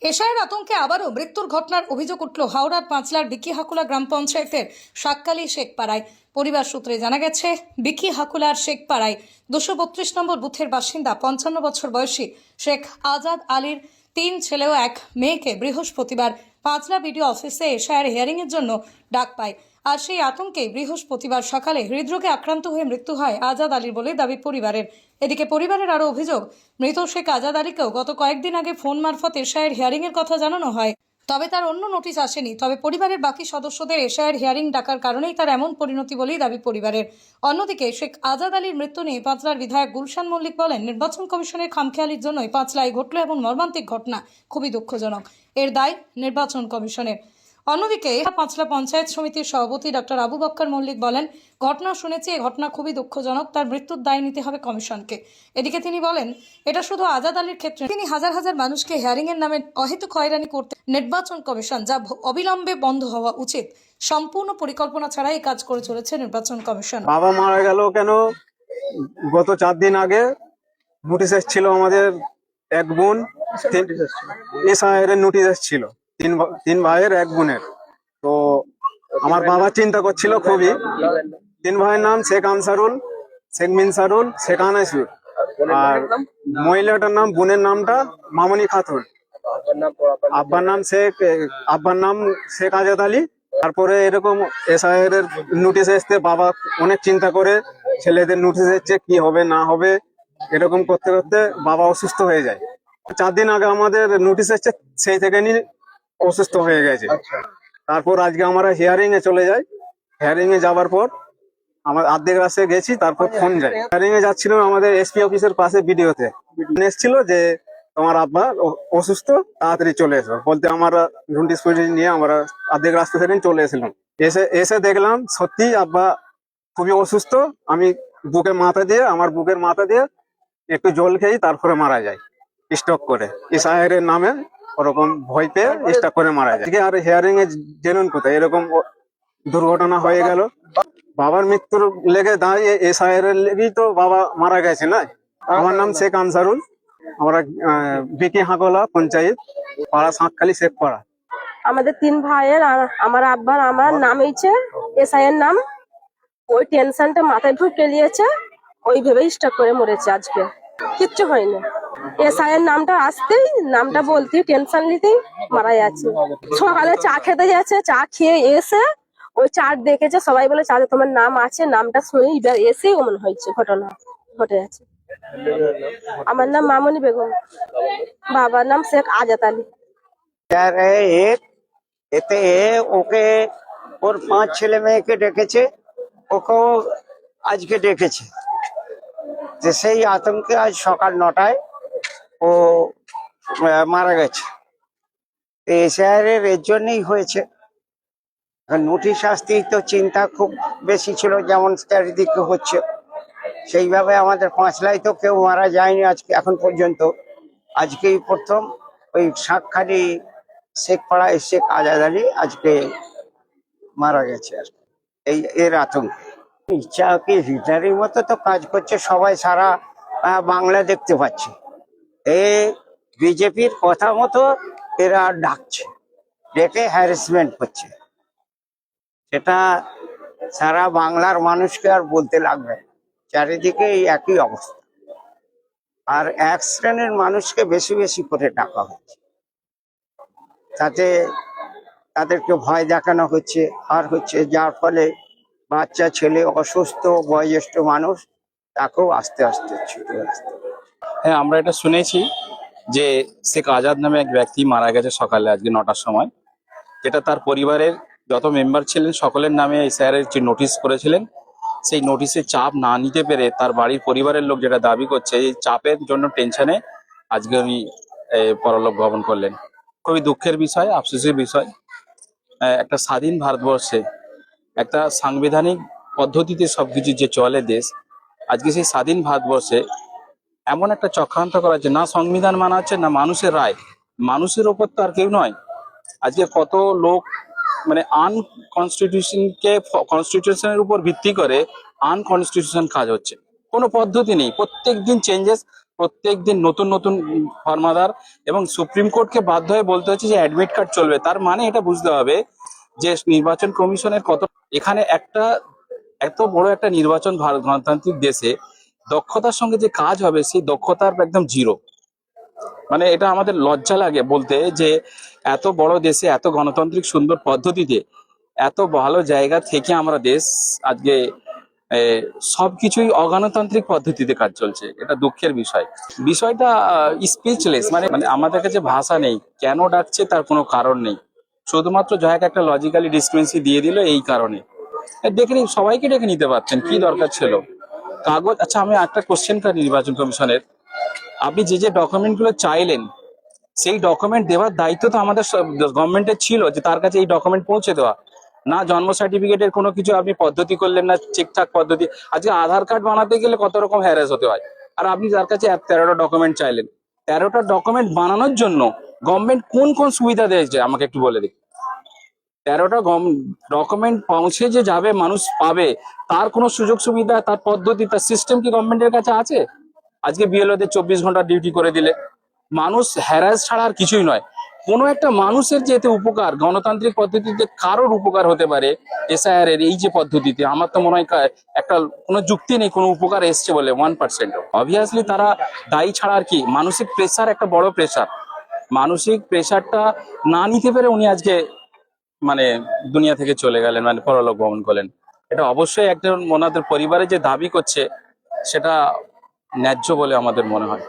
এশায়ের আতঙ্কে আবারও মৃত্যুর ঘটনার অভিযোগ উঠল হাওড়ার পাঁচলার বিকিহাকুলা গ্রাম পঞ্চায়েতের শাককালী শেখপাড়ায়। পরিবার সূত্রে জানা গেছে, বিকিহাকুলার শেখপাড়ায় 232 নম্বর বুথের বাসিন্দা 55 বছর বয়সী শেখ আজাদ আলীর 3 ছেলে ও 1 মেয়েকে বৃহস্পতিবার পাঁচলা বিডিও অফিসে এশায়ের হিয়ারিংয়ের জন্য ডাক পায়। আর সেই আতঙ্কে বৃহস্পতিবার সকালে হৃদরোগে আক্রান্ত হয়ে মৃত্যু হয় আজাদ আলীর বলে দাবি পরিবারের। এদিকে পরিবারের আরও অভিযোগ, মৃত শেখ আজাদ আলীকেও গত কয়েকদিন আগে ফোন মারফত এশায়ের হিয়ারিংয়ের কথা জানানো হয়, তবে তার অন্য নোটিশ আসেনি। তবে পরিবারের বাকি সদস্যদের এশায়ের হিয়ারিং ডাকার কারণেই তার এমন পরিণতি বলেই দাবি পরিবারের। অন্যদিকে শেখ আজাদ আলীর মৃত্যু নিয়ে পাঁচলার বিধায়ক গুলশান মল্লিক বলেন, নির্বাচন কমিশনের খামখেয়ালির জন্যই পাঁচলায় ঘটল এমন মর্মান্তিক ঘটনা, খুবই দুঃখজনক। এর দায় নির্বাচন কমিশনের। অন্যদিকে পাঁচলা পঞ্চায়েত সমিতির সভাপতি ডক্টর আবু বক্কর মল্লিক বলেন, ঘটনা শুনেছি, এই ঘটনা খুবই দুঃখজনক, তার মৃত্যুর দায় নিতে হবে কমিশনকে। এদিকে তিনি বলেন, এটা শুধু আজাদ আলীর ক্ষেত্রে, তিনি হাজার হাজার মানুষকে হিয়ারিং এর নামে অহেতুক হয়রানি করতে নির্বাচন কমিশন, যা অবিলম্বে বন্ধ হওয়া উচিত। সম্পূর্ণ পরিকল্পনা ছাড়াই কাজ করে চলেছে নির্বাচন কমিশন। বাবা মারা গেল কেন? গত 4 দিন আগে নোটিশ এসেছিল আমাদের এক বোন, এসআইআর এর নোটিশ এসেছিল তিন ভাইয়ের এক বোনের। তো আমার বাবা চিন্তা করছিল খুবই। 3 ভাইয়ের নাম শেখ আনসারুল, শেখ মিনসারুল, শেখ আনাসুর, আর মহিলাটার নাম, বোনের নামটা মামনি খাতুন। আব্বার নাম শেখ আজাদ আলী। তারপরে এরকম এসআইআর এর নোটিশ এসছে, বাবা অনেক চিন্তা করে, ছেলেদের নোটিশ এসছে কি হবে না হবে, এরকম করতে করতে বাবা অসুস্থ হয়ে যায়। 4 দিন আগে আমাদের নোটিশ এসছে, সেই থেকে অসুস্থ হয়ে গেছে। তারপর আজকে আমরা হিয়ারিং এ চলে যাই। হিয়ারিং এ যাবার পর আমার অর্ধেক রাস্তায় গেছি, তারপর ফোন যায়। হিয়ারিং এ যাচ্ছিলাম আমাদের এসপি অফিসের পাশে, বিডিওতে এসেছিল যে তোমার আব্বা অসুস্থ, তাড়াতাড়ি চলে এসো বলতে আমরা নোটিশ নিয়ে আমরা অর্ধেক রাস্তা থেকে চলে এসেছিলাম। এসে দেখলাম সত্যি আব্বা খুবই অসুস্থ। আমি আমার বুকের মাথা দিয়ে একটু জল খেয়ে তারপরে মারা যায়, স্ট্রোক করে। এসআইআর এর নামে ওরকম ভয় পেয়ে স্ট্রোক করে মারা যায়। আর হিয়ারিং এ জেনুন কোথায় এরকম দুর্ঘটনা হয়ে গেল। বাবার মৃত্যুর লেগে দাঁড়িয়ে এসআইআর এর লেগেই তো বাবা মারা গেছে না। আমার নাম শেখ আনসারুল, আমরা বিকিহাকুলা পঞ্চায়েত, পাড়া শাককালী শেখপাড়া। আমাদের 3 ভাইয়ের আর আমার আব্বার আমার নাম হয়েছে এসআইয়ের নাম। ওই টেনশনটা মাথায় ঢুকে নিয়েছে, ওই ভেবে স্টক করে মরেছে। আজকে কিচ্ছু হয়নি, এসআইয়ের নামটা আসতেই, নামটা বলতেই টেনশন নিতেই মারা যাচ্ছে। সকালে চা খেতে যাচ্ছে, চা খেয়ে এসে ওই চার্ট দেখেছে, সবাই বলে চার্টে তোমার নাম আছে, নামটা শুনে এবার এসেই অমন হয়েছে, ঘটনা ঘটে যাচ্ছে। আমার নাম মামনি বেগম, বাবার নাম শেখ আজাদ আলী। এতে ওকে ওর 5 ছেলে মেয়েকে ডেকেছে, ওকেও আজকে ডেকেছে। যে সেই আতঙ্কে আজ সকাল 9টায় ও মারা গেছে। এসআইআর এর জন্যই হয়েছে। নোটিশ আসতেই তো চিন্তা খুব বেশি ছিল, যেমন চারিদিকে হচ্ছে সেইভাবে আমাদের পাঁচলায় তো কেউ মারা যায়নি আজকে এখন পর্যন্ত। আজকেই প্রথম ওই শাকখালি শেখপাড়ায় শেখ আজাদ আলী আজকে মারা গেছে। আর এর আতঙ্ক ইচ্ছা কি হিটারের মতো তো কাজ করছে, সবাই সারা বাংলা দেখতে পাচ্ছে। বিজেপির কথা মতো এরা ডাকছে, ডেকে হ্যারাসমেন্ট করছে। সেটা সারা বাংলার মানুষকে আর বলতে লাগবে, চারিদিকে এই একই অবস্থা। আর 1 শ্রেণীর মানুষকে বেশি বেশি করে ডাকা হচ্ছে, তাতে তাদেরকে ভয় দেখানো হচ্ছে আর হচ্ছে, যার ফলে বাচ্চা ছেলে অসুস্থ, বয়োজ্যেষ্ঠ মানুষ তাকেও আস্তে আস্তে ছুটে আসতে। হ্যাঁ, আমরা এটা শুনেছি যে শেখ আজাদ নামে এক ব্যক্তি মারা গেছে সকালে আজকে 9টার সময়, যেটা তার পরিবারের যত মেম্বার ছিলেন সকলের নামে স্যারের যে নোটিশ করেছিলেন, সেই নোটিশে চাপ না নিতে পেরে তার বাড়ির পরিবারের লোক যেটা দাবি করছে, এই চাপের জন্য টেনশনে আজকে উনি পরলোক গমন করলেন। খুবই দুঃখের বিষয়, আফসোসের বিষয়। একটা স্বাধীন ভারতবর্ষে একটা সাংবিধানিক পদ্ধতিতে সবকিছু যে চলে দেশ, আজকে সেই স্বাধীন ভারতবর্ষে এমন একটা চক্রান্ত করা হচ্ছে, না সংবিধান মানা হচ্ছে, না মানুষের রায়। মানুষের ওপর তো আর কেউ নয়। আজকে কত লোক মানে কনস্টিটিউশনের উপর ভিত্তি করে আনকনস্টিটিউশন কাজ হচ্ছে, কোনো পদ্ধতি নেই। প্রত্যেক দিন চেঞ্জেস, প্রত্যেকদিন নতুন নতুন ফরমাদার, এবং সুপ্রিম কোর্টকে বাধ্য হয়ে বলতে হচ্ছে যে অ্যাডমিট কার্ড চলবে। তার মানে এটা বুঝতে হবে যে নির্বাচন কমিশনের কত, এখানে একটা এত বড় একটা নির্বাচন ভারত গণতান্ত্রিক দেশে দক্ষতার সঙ্গে যে কাজ হবে সেই দক্ষতার একদম জিরো। মানে এটা আমাদের লজ্জা লাগে বলতে যে এত বড় দেশে এত গণতান্ত্রিক সুন্দর পদ্ধতিতে এত ভালো জায়গা থেকে আমরা দেশ আজকে সবকিছুই অগণতান্ত্রিক পদ্ধতিতে কাজ চলছে। এটা দুঃখের বিষয়। বিষয়টা স্পিচলেস, মানে মানে আমাদের কাছে ভাষা নেই। কেন ডাকছে তার কোনো কারণ নেই, শুধুমাত্র জয়াকে একটা লজিক্যালি ডিসক্রিপেন্সি দিয়ে দিল এই কারণে। ডেকে সবাইকে ডেকে নিতে পারতেন, কি দরকার ছিল কাগজ। আচ্ছা, আমি একটা কোশ্চেন করি নির্বাচন কমিশনের, আপনি যে যে ডকুমেন্ট গুলো চাইলেন সেই ডকুমেন্ট দেওয়ার দায়িত্ব তো আমাদের গভর্নমেন্টের ছিল, যে তার কাছে এই ডকুমেন্ট পৌঁছে দেওয়া। না জন্ম সার্টিফিকেটের কোনো কিছু আপনি পদ্ধতি করলেন না, ঠিকঠাক পদ্ধতি। আজকে আধার কার্ড বানাতে গেলে কত রকম হ্যারাস হতে হয়, আর আপনি তার কাছে 13টা ডকুমেন্ট চাইলেন। 13টা ডকুমেন্ট বানানোর জন্য গভর্নমেন্ট কোন কোন সুবিধা দিয়েছে আমাকে একটু বলে দিন। 13টা ডকুমেন্ট পৌঁছে যে যাবে, মানুষ পাবে, তার কোনো সুযোগ সুবিধা, তার পদ্ধতি, তার সিস্টেম কি গভর্নমেন্টের কাছে আছে? আজকে বিএলওদের 24 ঘন্টা ডিউটি করে দিলে মানুষ হ্যারাস ছাড়া আর কিছুই নয়। কোনো একটা মানুষের যে এতে উপকার, গণতান্ত্রিক পদ্ধতিতে কারোর উপকার হতে পারে এসআইআর এর এই যে পদ্ধতিতে, আমার তো মনে হয় একটা কোনো যুক্তি নেই কোনো উপকার এসছে বলে 1%। অবভিয়াসলি তারা দায়ী ছাড়া আর কি। মানসিক প্রেসার, একটা বড় প্রেসার, মানসিক প্রেসারটা না নিতে পেরে উনি আজকে মানে দুনিয়া থেকে চলে গেলেন, মানে পরলোক গমন করলেন। এটা অবশ্যই একজন ওনাদের পরিবারে যে দাবি করছে সেটা ন্যায্য বলে আমাদের মনে হয়।